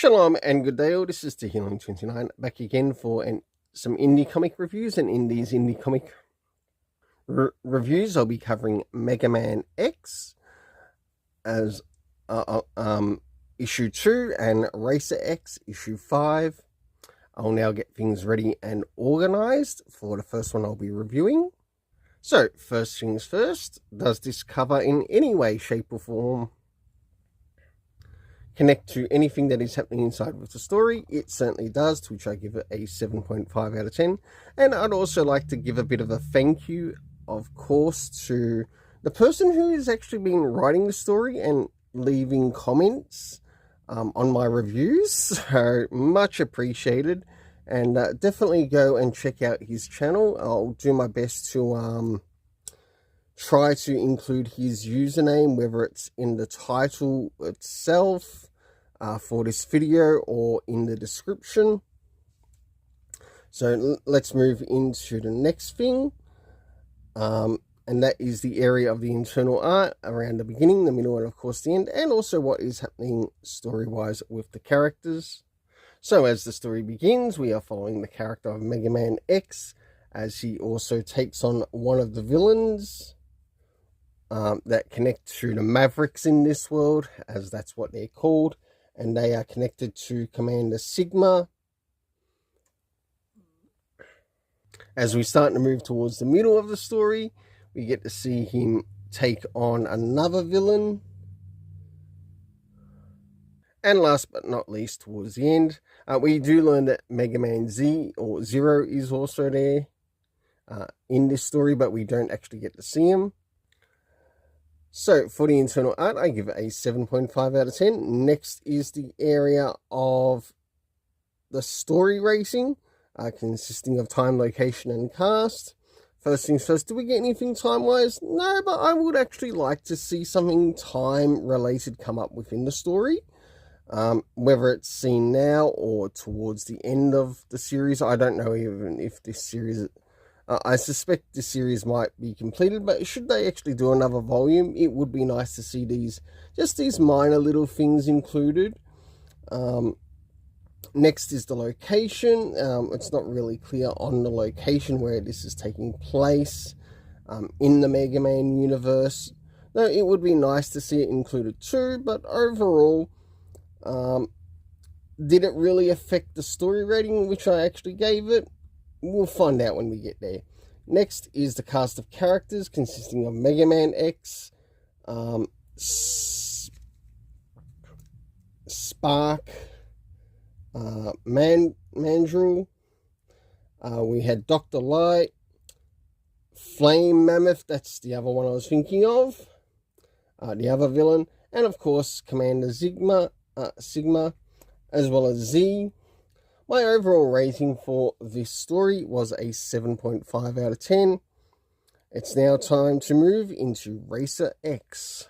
Shalom and good day all, this is the Healing29 back again for some indie comic reviews, and in these indie comic reviews I'll be covering Megaman X as issue 2 and Racer X issue 5. I'll now get things ready and organized for the first one I'll be reviewing. So first things first, does this cover in any way, shape or form connect to anything that is happening inside with the story? It certainly does, to which I give it a 7.5 out of 10. And I'd also like to give a bit of a thank you, of course, to the person who has actually been writing the story and leaving comments on my reviews. So much appreciated, and definitely go and check out his channel. I'll do my best to try to include his username, whether it's in the title itself for this video or in the description. So let's move into the next thing, and that is the area of the internal art around the beginning, the middle, and of course the end, and also what is happening story-wise with the characters. So as the story begins, we are following the character of Megaman X as he also takes on one of the villains that connect to the Mavericks in this world, as that's what they're called, and they are connected to Commander Sigma. As we start to move towards the middle of the story, we get to see him take on another villain. And last but not least, towards the end, we do learn that Megaman Z or Zero is also there in this story, but we don't actually get to see him. So for the internal art, I give it a 7.5 out of 10. Next is the area of the story racing, consisting of time, location, and cast. First things first, do we get anything time-wise? No, but I would actually like to see something time-related come up within the story. Whether it's seen now or towards the end of the series, I don't know even if this series... I suspect the series might be completed, but should they actually do another volume, it would be nice to see these minor little things included. Next is the location. It's not really clear on the location where this is taking place in the Mega Man universe. Though it would be nice to see it included too, but overall, did it really affect the story rating, which I actually gave it? We'll find out when we get there. Next is the cast of characters consisting of Megaman X, Spark, Mandrill, we had Dr. Light, Flame Mammoth, that's the other one I was thinking of, the other villain, and of course Commander Sigma, as well as Z. My overall rating for this story was a 7.5 out of 10. It's now time to move into Racer X.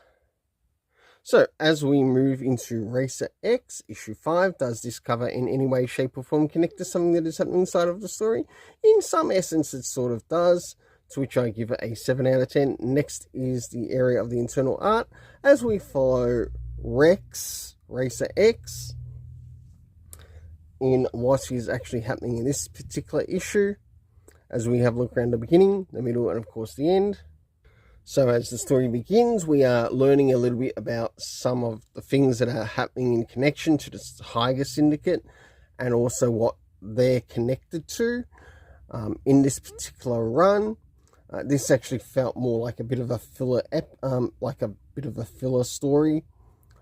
So, as we move into Racer X, issue 5, does this cover in any way, shape or form connect to something that is happening inside of the story? In some essence, it sort of does, to which I give it a 7 out of 10. Next is the area of the internal art, as we follow Racer X, in what is actually happening in this particular issue, as we have a look around the beginning, the middle, and of course the end. So as the story begins, we are learning a little bit about some of the things that are happening in connection to the Tiger Syndicate, and also what they're connected to in this particular run. This actually felt more like a bit of a filler, filler story,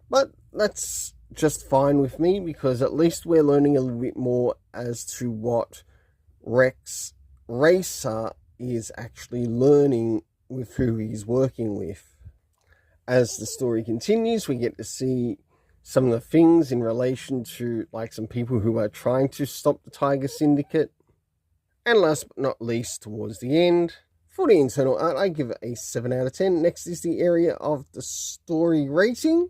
but that's just fine with me, because at least we're learning a little bit more as to what Racer is actually learning with who he's working with. As the story continues, we get to see some of the things in relation to like some people who are trying to stop the Tiger Syndicate. And last but not least, towards the end, for the internal art, I give it a 7 out of 10. Next is the area of the story rating.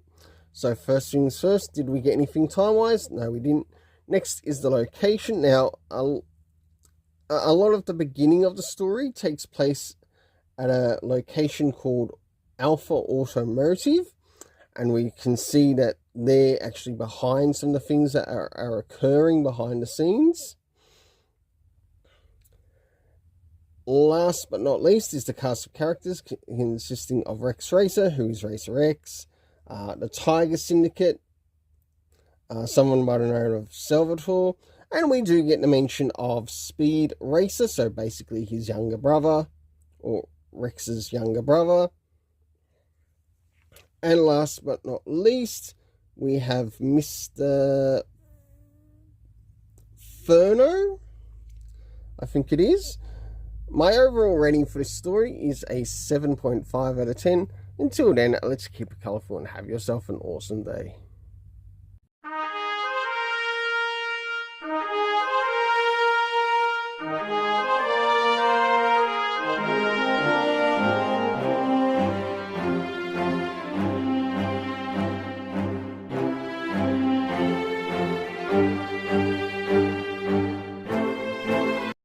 So first things first, did we get anything time-wise? No, we didn't. Next is the location. Now, a lot of the beginning of the story takes place at a location called Alpha Automotive, and we can see that they're actually behind some of the things that are occurring behind the scenes. Last but not least is the cast of characters consisting of Rex Racer, who is Racer X, the Tiger Syndicate, someone by the name of Salvatore, and we do get the mention of Speed Racer, so basically his younger brother, or Rex's younger brother. And last but not least, we have Mr. Furno, I think it is. My overall rating for this story is a 7.5 out of 10. Until then, let's keep it colourful and have yourself an awesome day.